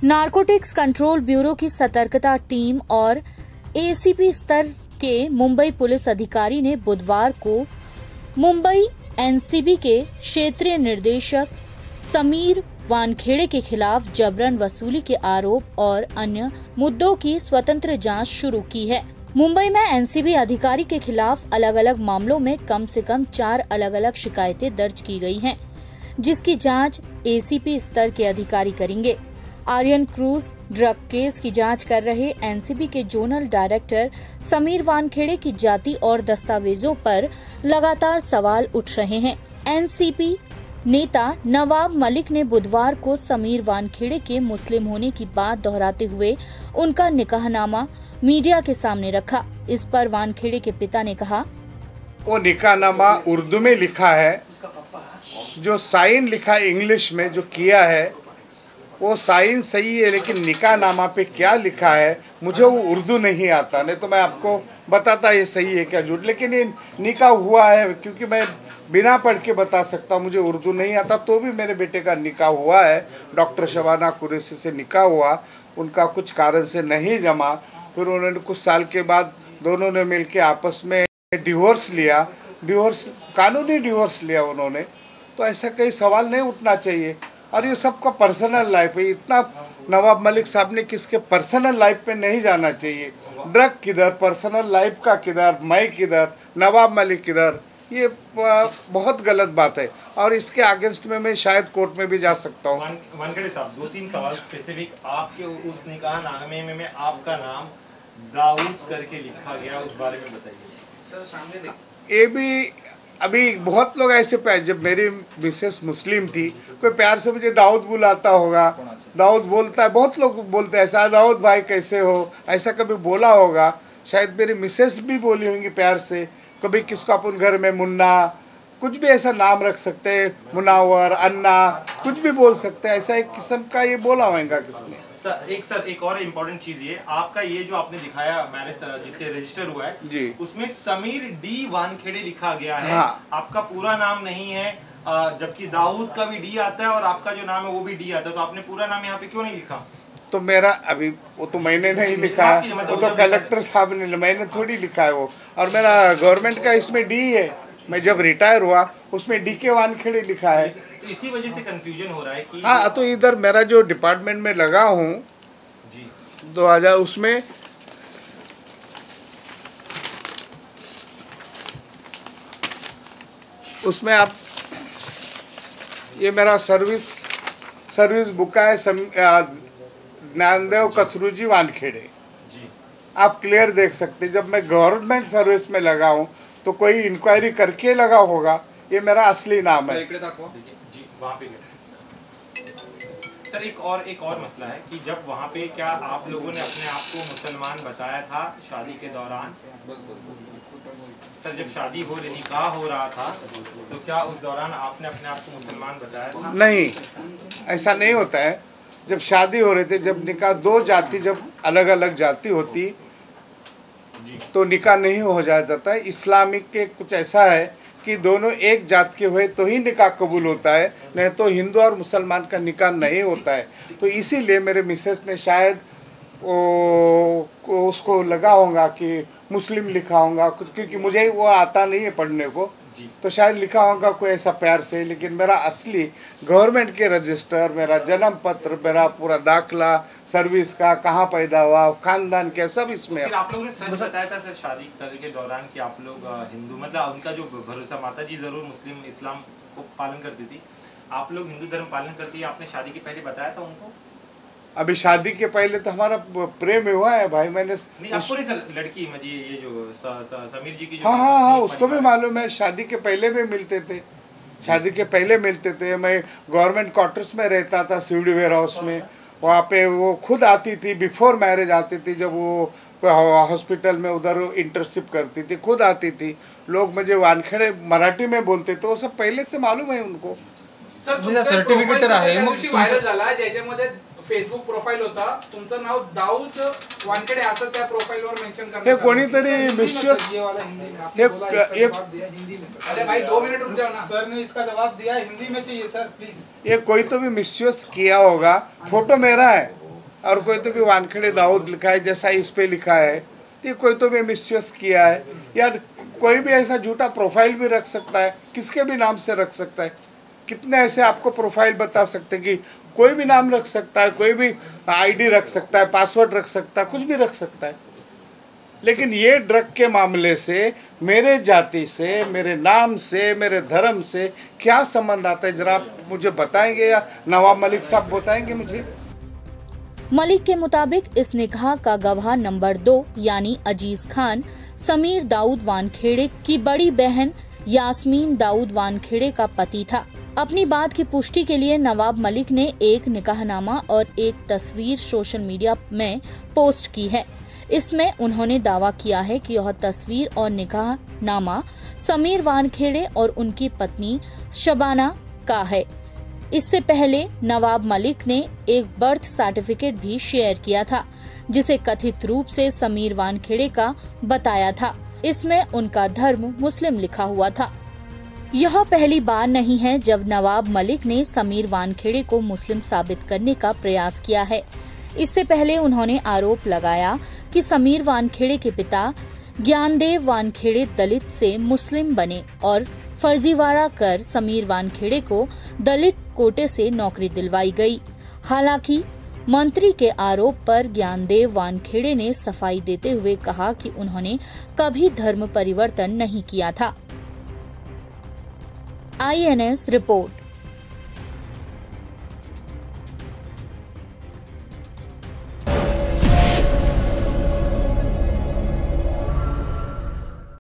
Narcotics control bureau की सतर्कता team और एसीपी स्तर के मुंबई पुलिस अधिकारी ने बुधवार को मुंबई एनसीबी के क्षेत्रीय निदेशक समीर वानखेड़े के खिलाफ जबरन वसूली के आरोप और अन्य मुद्दों की स्वतंत्र जांच शुरू की है। मुंबई में एनसीबी अधिकारी के खिलाफ अलग अलग मामलों में कम से कम 4 अलग अलग शिकायतें दर्ज की गई हैं, जिसकी जांच एसीपी स्तर के अधिकारी करेंगे। आर्यन क्रूज ड्रग केस की जांच कर रहे एनसीबी के जोनल डायरेक्टर समीर वानखेड़े की जाति और दस्तावेजों पर लगातार सवाल उठ रहे हैं। एनसीपी नेता नवाब मलिक ने बुधवार को समीर वानखेड़े के मुस्लिम होने की बात दोहराते हुए उनका निकाहनामा मीडिया के सामने रखा। इस पर वानखेड़े के पिता ने कहा, वो निकाहनामा उर्दू में लिखा है, जो साइन लिखा इंग्लिश में जो किया है वो साइन सही है, लेकिन निकाहनामा पे क्या लिखा है मुझे वो उर्दू नहीं आता, नहीं तो मैं आपको बताता ये सही है क्या झूठ। लेकिन ये निकाह हुआ है, क्योंकि मैं बिना पढ़ के बता सकता हूँ, मुझे उर्दू नहीं आता, तो भी मेरे बेटे का निकाह हुआ है। डॉक्टर शबाना कुरैशी से निकाह हुआ, उनका कुछ कारण से नहीं जमा, फिर उन्होंने कुछ साल के बाद दोनों ने मिलके आपस में डिवोर्स लिया, कानूनी डिवोर्स लिया उन्होंने। तो ऐसा कई सवाल नहीं उठना चाहिए। और ये सबका पर्सनल लाइफ है, इतना नवाब मलिक साहब ने किसके पर्सनल लाइफ में नहीं जाना चाहिए। ड्रग किधर, पर्सनल लाइफ का किधर, मैं किधर, नवाब मलिक किधर, ये बहुत गलत बात है। और इसके अगेंस्ट में मैं शायद कोर्ट में भी जा सकता हूँ। वानखेड़े साहब, 2-3 सवाल स्पेसिफिक। आपके उस निकाहनामे में आपका नाम दाऊद करके लिखा गया, उस बारे में बताइए सर। सामने ये भी अभी बहुत लोग ऐसे जब मेरी मिसेस मुस्लिम थी, कोई प्यार से मुझे दाऊद बुलाता होगा, दाऊद बोलता है, बहुत लोग बोलते हैं ऐसा, दाऊद भाई कैसे हो, ऐसा कभी बोला होगा। शायद मेरी मिसेस भी बोली होंगी प्यार से। कभी किसको अपन घर में मुन्ना, कुछ भी ऐसा नाम रख सकते हैं, मुनावर, अन्ना, कुछ भी बोल सकते हैं। ऐसा एक किस्म का ये बोला होगा किसने। सर एक और इम्पोर्टेंट चीज, ये आपका ये जो आपने दिखाया मैरिज जिससे रजिस्टर हुआ है जी, उसमें समीर डी वानखेड़े लिखा गया है। हाँ। आपका पूरा नाम नहीं है, जबकि दाऊद का भी डी आता है और आपका जो नाम है वो भी डी आता है, तो आपने पूरा नाम यहाँ पे क्यों नहीं लिखा? तो मेरा अभी वो तो मैंने नहीं लिखा है, वो तो कलेक्टर साहब ने, मैंने थोड़ी लिखा है वो। और मेरा गवर्नमेंट का इसमें डी है, मैं जब रिटायर हुआ उसमें डी के वानखेड़े लिखा है। तो इसी वजह से कंफ्यूजन हो रहा है कि हाँ, तो इधर मेरा जो डिपार्टमेंट में लगा हूँ 2000 उसमें आप ये मेरा सर्विस बुक है, ज्ञानदेव कचरूजी वानखेड़े, आप क्लियर देख सकते। जब मैं गवर्नमेंट सर्विस में लगा हूँ तो कोई इंक्वायरी करके लगा होगा, ये मेरा असली नाम है। जी, वहाँ पे सर एक और मसला है कि जब वहाँ पे क्या आप लोगों ने अपने आप को मुसलमान बताया था शादी के दौरान? सर जब शादी हो रही, निकाह हो रहा था, तो क्या उस दौरान आपने अपने आप को मुसलमान बताया था? नहीं, ऐसा नहीं होता है। जब शादी हो रही थी, जब निकाह दो जाति, जब अलग अलग जाति होती तो निकाह नहीं हो जाता है। इस्लामिक के कुछ ऐसा है कि दोनों एक जात के हुए तो ही निकाह कबूल होता है, नहीं तो हिंदू और मुसलमान का निकाह नहीं होता है। तो इसीलिए मेरे मिसेस ने शायद उसको लगा होगा कि मुस्लिम लिखा होगा कुछ, क्योंकि मुझे वो आता नहीं है पढ़ने को, तो शायद लिखा होगा कोई ऐसा प्यार से। लेकिन मेरा असली गवर्नमेंट के रजिस्टर, मेरा जन्म पत्र, मेरा पूरा दाखला, सर्विस का, कहाँ पैदा हुआ, खानदान क्या, सब इसमें। फिर आप लोगों ने सच बताया था सर शादी के दौरान कि आप लोग हिंदू, मतलब उनका जो भरोसा, माता जी जरूर मुस्लिम इस्लाम को पालन करती थी, आप लोग हिंदू धर्म पालन करती है, आपने शादी के पहले बताया था उनको? अभी शादी के पहले तो हमारा प्रेम हुआ है भाई, मैंने आपको नहीं सर, लड़की मुझे ये जो समीर जी की जो हाँ, उसको भी मालूम है। शादी के पहले भी मिलते थे, शादी के पहले मिलते थे। मैं गवर्नमेंट क्वार्टर्स में रहता था सीडी वेयर हाउस में, वहाँ पे वो खुद आती थी, बिफोर मैरिज आती थी, जब वो हॉस्पिटल में उधर इंटर्नशिप करती थी, खुद आती थी। लोग मुझे वानखेड़े मराठी में बोलते थे, वो सब पहले से मालूम है उनको। सर सर्टिफिकेट आहे, व्हायरल झाला ज्याच्यामध्ये फेसबुक प्रोफाइल होता, तुमचं नाव दाऊद वानखेड़े असं त्या प्रोफाइलवर मेंशन करण्यात हे कोणीतरी मिसयूज, अरे भाई 2 मिनट रुक जाओ ना। सर ने इसका जवाब दिया, हिंदी में चाहिए सर प्लीज। ये कोई तो भी मिसयूज किया होगा। फोटो मेरा है, और कोई तो भी वानखेड़े दाऊद लिखा है, जैसा इस पे लिखा है, ये कोई तो भी मिसयूज किया है। या कोई भी ऐसा झूठा प्रोफाइल भी रख सकता है, किसके भी नाम से रख सकता है। कितने ऐसे आपको प्रोफाइल बता सकते हैं कि कोई भी नाम रख सकता है, कोई भी आईडी रख सकता है, पासवर्ड रख सकता है, कुछ भी रख सकता है। लेकिन ये ड्रग के मामले से मेरे जाति से, मेरे नाम से, मेरे धर्म से क्या संबंध आता है, जरा आप मुझे बताएंगे या नवाब मलिक साहब बताएंगे मुझे। मलिक के मुताबिक इस निकाह का गवाह नंबर 2 यानी अजीज खान समीर दाऊद वानखेड़े की बड़ी बहन यास्मीन दाऊद वानखेड़े का पति था। अपनी बात की पुष्टि के लिए नवाब मलिक ने एक निकाहनामा और एक तस्वीर सोशल मीडिया में पोस्ट की है। इसमें उन्होंने दावा किया है कि यह तस्वीर और निकाहनामा समीर वानखेड़े और उनकी पत्नी शबाना का है। इससे पहले नवाब मलिक ने एक बर्थ सर्टिफिकेट भी शेयर किया था, जिसे कथित रूप से समीर वानखेड़े का बताया था। इसमें उनका धर्म मुस्लिम लिखा हुआ था। यह पहली बार नहीं है जब नवाब मलिक ने समीर वानखेड़े को मुस्लिम साबित करने का प्रयास किया है। इससे पहले उन्होंने आरोप लगाया कि समीर वानखेड़े के पिता ज्ञानदेव वानखेड़े दलित से मुस्लिम बने और फर्जीवाड़ा कर समीर वानखेड़े को दलित कोटे से नौकरी दिलवाई गई। हालांकि मंत्री के आरोप पर ज्ञानदेव वानखेड़े ने सफाई देते हुए कहा कि उन्होंने कभी धर्म परिवर्तन नहीं किया था। INS report.